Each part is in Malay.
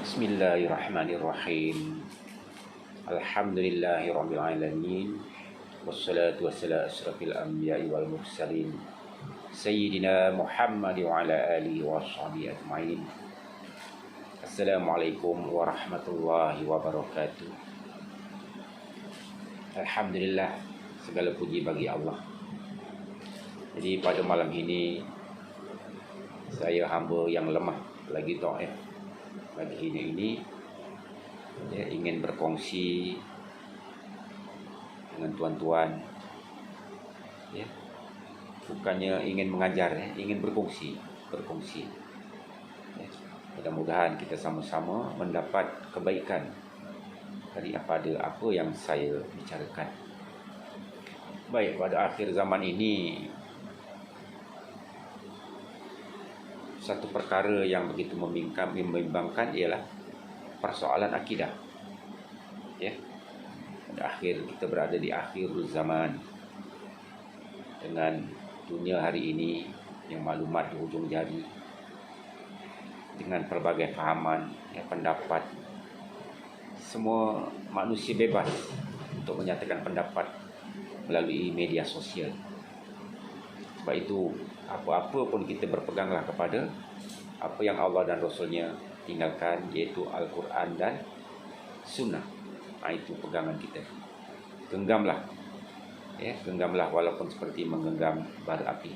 Bismillahirrahmanirrahim. Alhamdulillahirabbil alamin. Wassalatu wassalamu asyrafil anbiya'i wal mursalin. Sayyidina Muhammad wa ala alihi washabihi ajmain. Assalamualaikum warahmatullahi wabarakatuh. Alhamdulillah, segala puji bagi Allah. Jadi pada malam ini saya hamba yang lemah lagi dhaif pagi ini ingin berkongsi dengan tuan-tuan, bukannya ingin mengajar, ingin berkongsi. Mudah-mudahan kita sama-sama mendapat kebaikan dari apa yang saya bicarakan. Baik, pada akhir zaman ini satu perkara yang begitu membimbangkan ialah persoalan akidah. Pada akhir kita berada di akhir zaman dengan dunia hari ini yang maklumat di hujung jari, dengan pelbagai fahaman, pendapat. Semua manusia bebas untuk menyatakan pendapat melalui media sosial. Sebab itu apa-apa pun kita berpeganglah kepada apa yang Allah dan Rasulnya tinggalkan, iaitu Al-Quran dan Sunnah. Itu pegangan kita. Genggamlah walaupun seperti menggenggam bara api.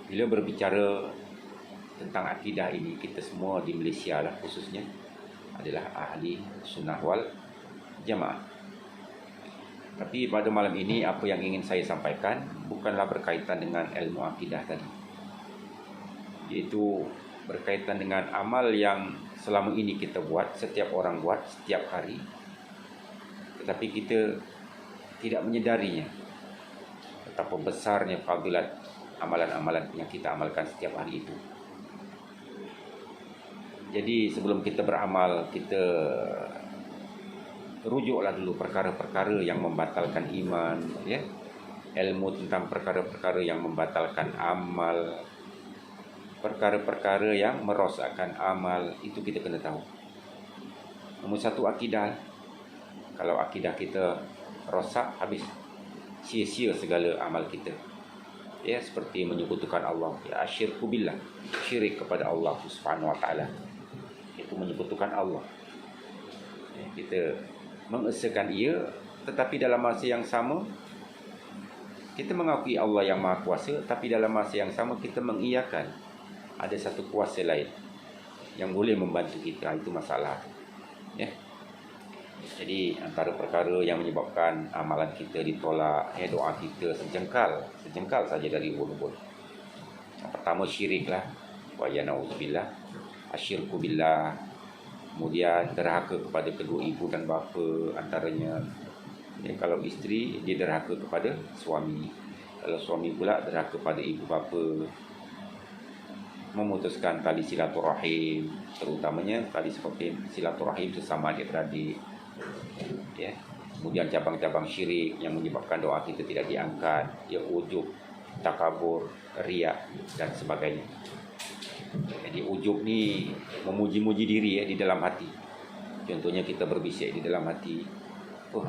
Bila berbicara tentang akidah ini, kita semua di Malaysia lah khususnya adalah ahli sunnah wal jamaah. Tapi pada malam ini apa yang ingin saya sampaikan bukanlah berkaitan dengan ilmu akidah tadi, iaitu berkaitan dengan amal yang selama ini kita buat, setiap orang buat setiap hari, tetapi kita tidak menyedarinya betapa besarnya fadilat amalan-amalan yang kita amalkan setiap hari itu. Jadi sebelum kita beramal, kita rujuklah dulu perkara-perkara yang membatalkan iman, ilmu tentang perkara-perkara yang membatalkan amal, perkara-perkara yang merosakkan amal, itu kita kena tahu. Nombor satu, akidah. Kalau akidah kita rosak, habis, sia-sia segala amal kita. Seperti menyekutukan Allah, asyirku billah, syirik kepada Allah Subhanahu wa taala. Itu menyekutukan Allah. Kita mengesakan ia, tetapi dalam masa yang sama kita mengakui Allah yang Maha Kuasa, tapi dalam masa yang sama kita mengiyakan ada satu kuasa lain yang boleh membantu kita. Itu masalah. Jadi antara perkara yang menyebabkan amalan kita ditolak, doa kita sejengkal saja dari ubun-ubun. Yang pertama, syiriklah, wa yanauzubillah, asyirku billah. Kemudian derhaka kepada kedua ibu dan bapa antaranya. Kalau isteri, dia derhaka kepada suami. Kalau suami pula derhaka kepada ibu bapa. Memutuskan tali silaturahim, terutamanya tali silaturahim sesama adik-beradik. Kemudian cabang-cabang syirik yang menyebabkan doa kita tidak diangkat, ujub, takabur, riak dan sebagainya. Jadi ujub ni memuji-muji diri di dalam hati. Contohnya kita berbisik di dalam hati,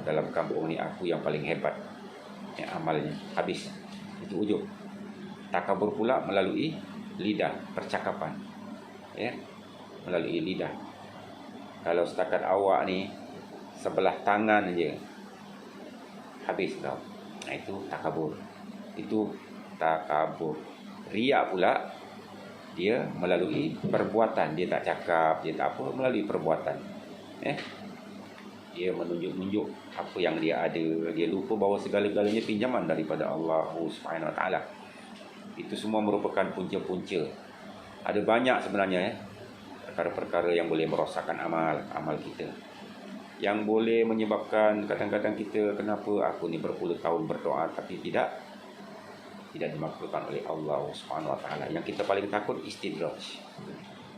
dalam kampung ni aku yang paling hebat amalnya. Habis, itu ujub. Takabur pula melalui lidah, percakapan, melalui lidah. Kalau setakat awak ni sebelah tangan aja, habis kau. Itu takabur. Itu takabur. Riak pula, dia melalui perbuatan. Dia tak cakap, dia tak apa, melalui perbuatan. Dia menunjuk-nunjuk apa yang dia ada. Dia lupa bahawa segala-galanya pinjaman daripada Allah Subhanahu wa taala. Itu semua merupakan punca-punca. Ada banyak sebenarnya perkara-perkara yang boleh merosakkan amal kita, yang boleh menyebabkan kadang-kadang kita, kenapa aku ni berpuluh tahun berdoa tapi tidak dimakbulkan oleh Allah Subhanahu wa taala. Yang kita paling takut istidraj.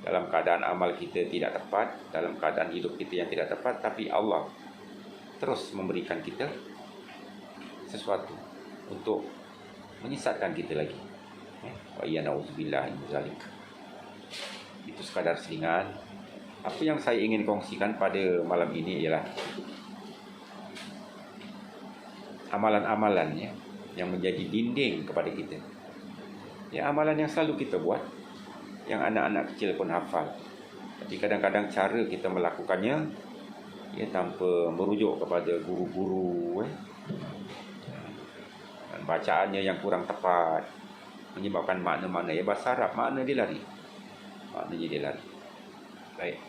Dalam keadaan amal kita tidak tepat, dalam keadaan hidup kita yang tidak tepat, tapi Allah terus memberikan kita sesuatu untuk menyesatkan kita lagi. Wa ya nauzubillah min zalik. Itu sekadar selingan. Apa yang saya ingin kongsikan pada malam ini ialah amalan-amalan ya, yang menjadi dinding kepada kita. Ya, amalan yang selalu kita buat, yang anak-anak kecil pun hafal. Tapi kadang-kadang cara kita melakukannya ya tanpa merujuk kepada guru-guru dan bacaannya yang kurang tepat, menyebabkan makna-makna ya bahasa Arab, makna dia lari. Maknanya dia lari. Baik.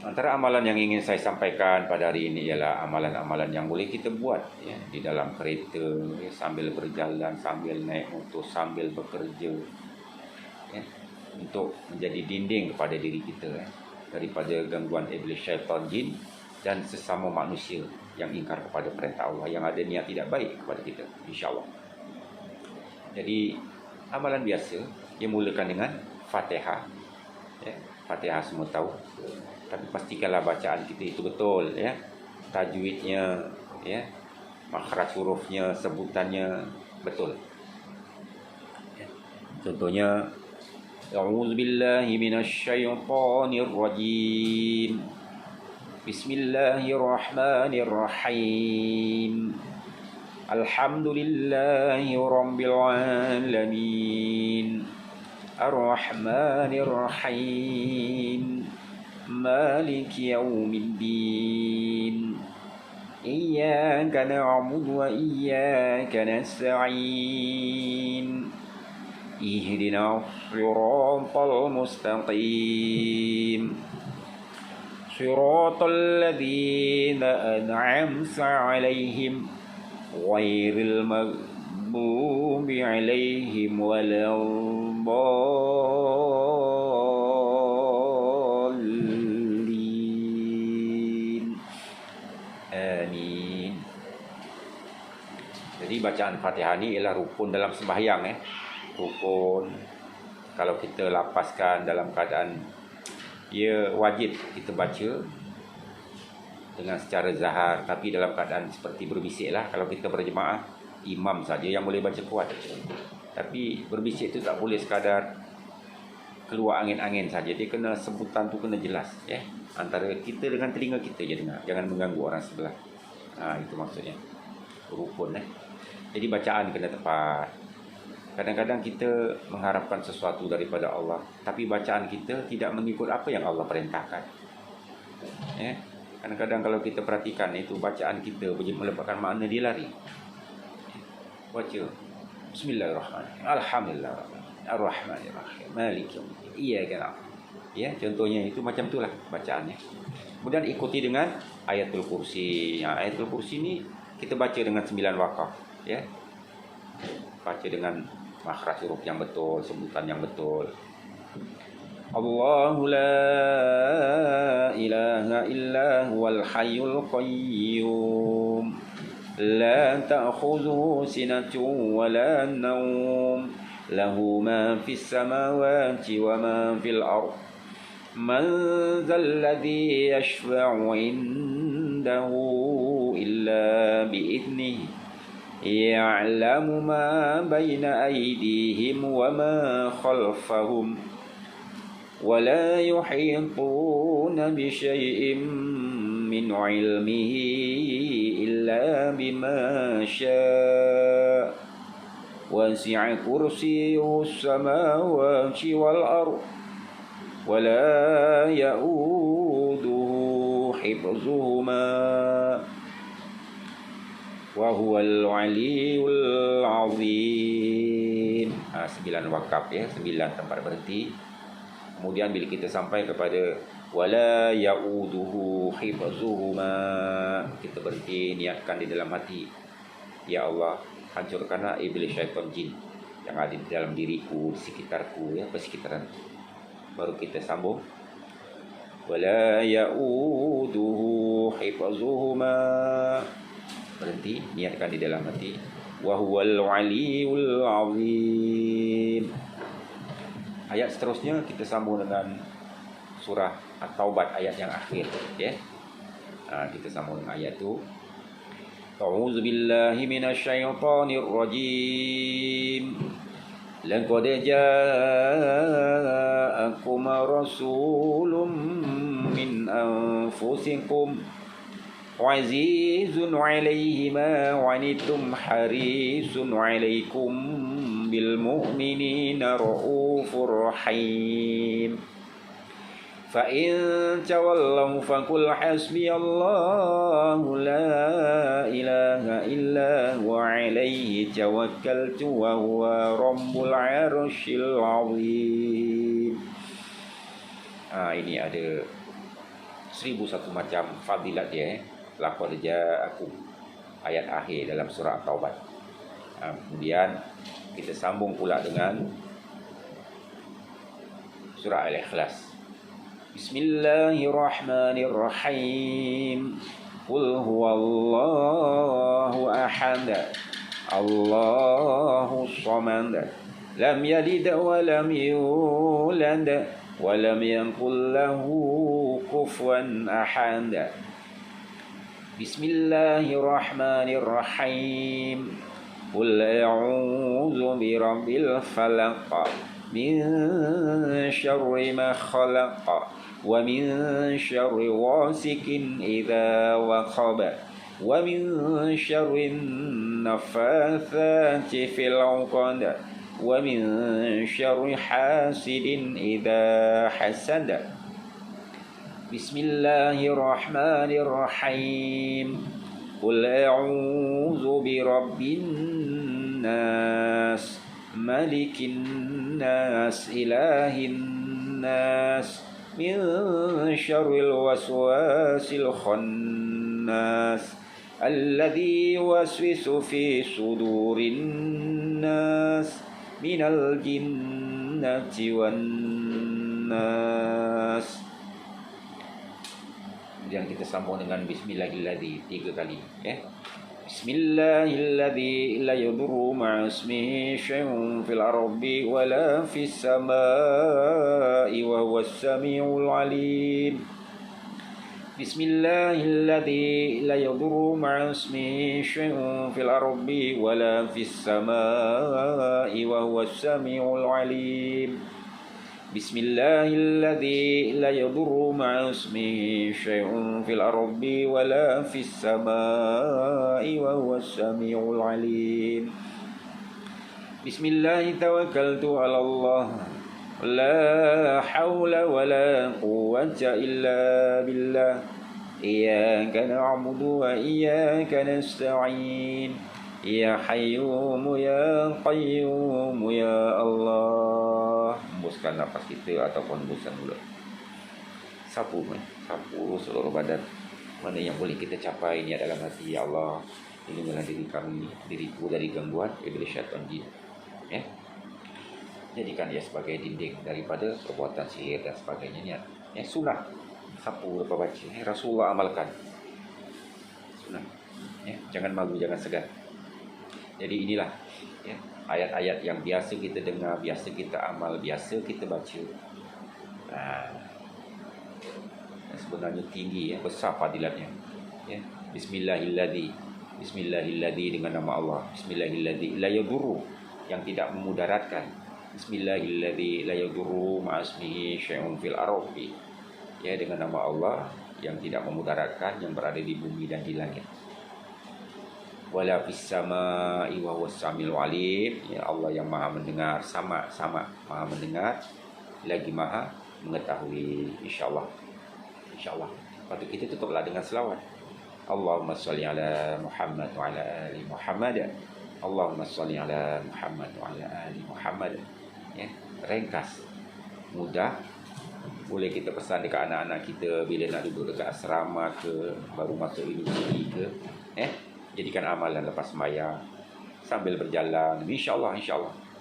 Antara amalan yang ingin saya sampaikan pada hari ini ialah amalan-amalan yang boleh kita buat ya, di dalam kereta ya, sambil berjalan, sambil naik motor, sambil bekerja ya, untuk menjadi dinding kepada diri kita ya, daripada gangguan iblis, syaitan, jin dan sesama manusia yang ingkar kepada perintah Allah, yang ada niat tidak baik kepada kita, insya-Allah. Jadi amalan biasa dia mulakan dengan Fatihah ya. Fatihah semua tahu, tapi pastikanlah bacaan kita itu betul ya, tajwidnya ya, makhraj hurufnya, sebutannya betul ya. Contohnya a'udzubillahi minasyaitonir rajim, bismillahirrahmanirrahim, alhamdulillahi rabbil alamin, ar-rahmanir-rahim, maliki yaumiddin, iyyaka na'budu wa iyyaka nasta'in, ihdinas siratal mustaqim, siratal ladzina an'amta 'alaihim ghairil maghdubi 'alaihim waladdallin. Amin. Jadi bacaan Fatihah ni ialah rukun dalam sembahyang Rukun. Kalau kita lapaskan dalam keadaan ia wajib kita baca dengan secara zahar, tapi dalam keadaan seperti berbisik lah. Kalau kita berjemaah, imam saja yang boleh baca kuat. Tapi berbisik itu tak boleh sekadar keluar angin-angin saja. Dia kena, sebutan tu kena jelas ya. Antara kita dengan telinga kita je dengar. Jangan mengganggu orang sebelah. Itu maksudnya. Rukun Jadi bacaan kena tepat. Kadang-kadang kita mengharapkan sesuatu daripada Allah, tapi bacaan kita tidak mengikut apa yang Allah perintahkan. Kadang-kadang kalau kita perhatikan itu bacaan kita melepaskan makna dia lari. Baca Bismillahirrahmanirrahim, alhamdulillah, ar-rahmanirrahim, maliki yaumiddin, iyyaka na'budu. Ya, contohnya itu macam itulah bacaannya. Kemudian ikuti dengan ayatul kursi. Ayatul kursi ni kita baca dengan 9 wakaf ya. Baca dengan makhraj huruf yang betul, sebutan yang betul. Allahu la ilaha illa huwal hayyul qayyum, la ta'khudhuhu sinatun wa la nawm, lahu ma fis samawati wa ma fil ardh, man dzal ladzi yashfa'u 'indahu illa bi'idnihi, ya'lamu ma baina aydihim wa ma khalfahum, wa la yuhituna bi syai'in min 'ilmihi illa bima syaa, wasi'a kursiyyuhu as-samawati wal ardh, wa la ya'uduhu hifdhuhuma, wa huwal 'aliyyul 'azim. 9 wakaf ya, 9 tempat berhenti. Kemudian bila kita sampai kepada wala ya'uduhu hifdhuhuma, kita berhenti, niatkan di dalam hati, ya Allah, hancurkanlah iblis, syaitan, jin yang ada di dalam diriku, di sekitarku ya, persekitaran. Baru kita sambung wala ya'uduhu hifdhuhuma, berhenti, niatkan di dalam hati, wa huwal 'aliyyul 'azim. Ayat seterusnya kita sambung dengan surah At-Taubah ayat yang akhir ya. Kita sambung dengan ayat tu. A'udzu billahi minasyaitonir rajim. laqad ja'akum rasulun min anfusikum azizun 'alaihi ma 'anittum harisun 'alaikum bil mu'minina raufur rahim. Fa in tawallaw faqul hasbiyallahu la ilaha illa huwa 'alaihi tawakkaltu wa huwa rabbul 'arsyil 'azim. Ini ada 1001 macam fadilat dia. Laqad ja'akum, ayat akhir dalam surah Taubat. Kemudian kita sambung pula dengan surah Al-Ikhlas. Bismillahirrahmanirrahim. Qul huwallahu ahad, Allahus samad, lam yalid wa lam yulad wa lam yakul lahu kufuwan ahad. Bismillahirrahmanirrahim. Qul a'udzu birabbil falaq min syarri ma khalaq wa min syarri ghasikin idza waqab wa min syarri naffatsati fil 'uqad wa min syarri hasidin idza hasad. Bismillahirrahmanirrahim. Qul a'udzu birabbin nas malikin nas ilahin nas min syarril waswasil khannas alladzi yuwaswisu fi sudurin nas minal jinnati wan nas. Kemudian kita sambung dengan Bismillahilladzi 3 kali, ya. Bismillahilladzi la yadurru ma'asmihi syai'un fil ardi wala fis samaa'i wa huwas samiul 'alim. Bismillahilladzi la yadurru ma'asmihi syai'un fil ardi wala fis samaa'i wa huwas samiul 'alim. Bismillahilladzi la yadurru ma'asmihi syai'un fil ardi wala fis samaa'i wa huwas samiul 'alim. Bismillah tawakkaltu 'ala Allah la haula wala quwwata illa billah. Iyyaka na'budu wa iyyaka nasta'in. Ya Hayyum ya Qayyum ya Allah. Hembuskan nafas kita ataupun hembuskan mulut. Sapu seluruh badan. Mana yang boleh kita capai ni dalam hati. Ya Allah, lindungilah diri kami, diriku dari gangguan iblis syaitan jin. Ya. Jadikan dia sebagai dinding daripada perbuatan sihir dan sebagainya. Ya, sunnah. Sapu lepas baca. Rasulullah amalkan. Sunnah. Ya, jangan malu, jangan segan. Jadi inilah, ya, ayat-ayat yang biasa kita dengar, biasa kita amal, biasa kita baca. Sebenarnya tinggi, ya, besar fadilatnya. Ya. Bismillahilladzi dengan nama Allah. Bismillahilladzi la yadurru, yang tidak memudaratkan. Bismillahilladzi la yadurru ma'asmihi syai'un fil ardi. Ya, dengan nama Allah yang tidak memudaratkan, yang berada di bumi dan di langit. Wala fis samaa'i wa huwas samiul 'alim. Ya, Allah yang Maha mendengar, sama Maha mendengar lagi Maha mengetahui. Insyaallah. Patut kita tutuplah dengan selawat. Allahumma shalli ala Muhammad wa ala ali Muhammad. Allahumma shalli ala Muhammad wa ala ali Muhammad. Ya, ringkas, mudah. Boleh kita pesan dekat anak-anak kita bila nak duduk dekat asrama ke, baru masuk universiti ke, jadikan amalan lepas sembahyang sambil berjalan, insyaallah,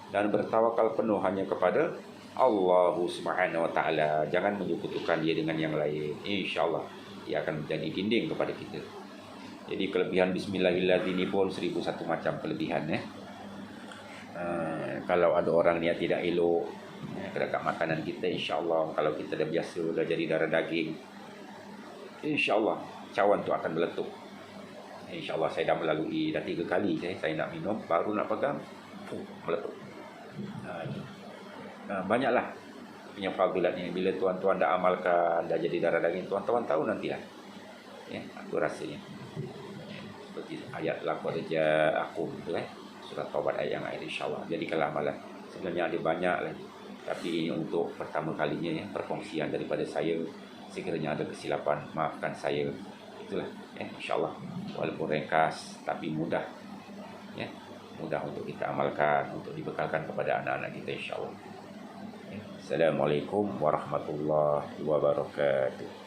dan bertawakal penuh hanya kepada Allah Subhanahu wa taala. Jangan menyekutukan dia dengan yang lain. Insyaallah dia akan menjadi dinding kepada kita. Jadi kelebihan Bismillahilladzi ini pun 1001 macam kelebihan. Kalau ada orang niat tidak elok dekat makanan kita, insyaallah kalau kita dah biasa dah jadi darah daging, insyaallah cawan tu akan meletup. InsyaAllah saya dah melalui dah 3 kali saya nak minum, baru nak pegang, meletup. Banyaklah punya fadilatnya. Bila tuan-tuan dah amalkan, dah jadi darah daging, tuan-tuan tahu nantilah. Ya, aku rasanya. Seperti ayat laqad ja'akum tu surat Taubat ayat yang akhir, insya-Allah. Jadi kalau amalan sebenarnya ada banyak lagi. Tapi ini untuk pertama kalinya perkongsian daripada saya. Sekiranya ada kesilapan, maafkan saya. Itulah insya-Allah. Walaupun ringkas tapi mudah. Mudah untuk kita amalkan, untuk dibekalkan kepada anak-anak kita, insya-Allah. Assalamualaikum warahmatullahi wabarakatuh.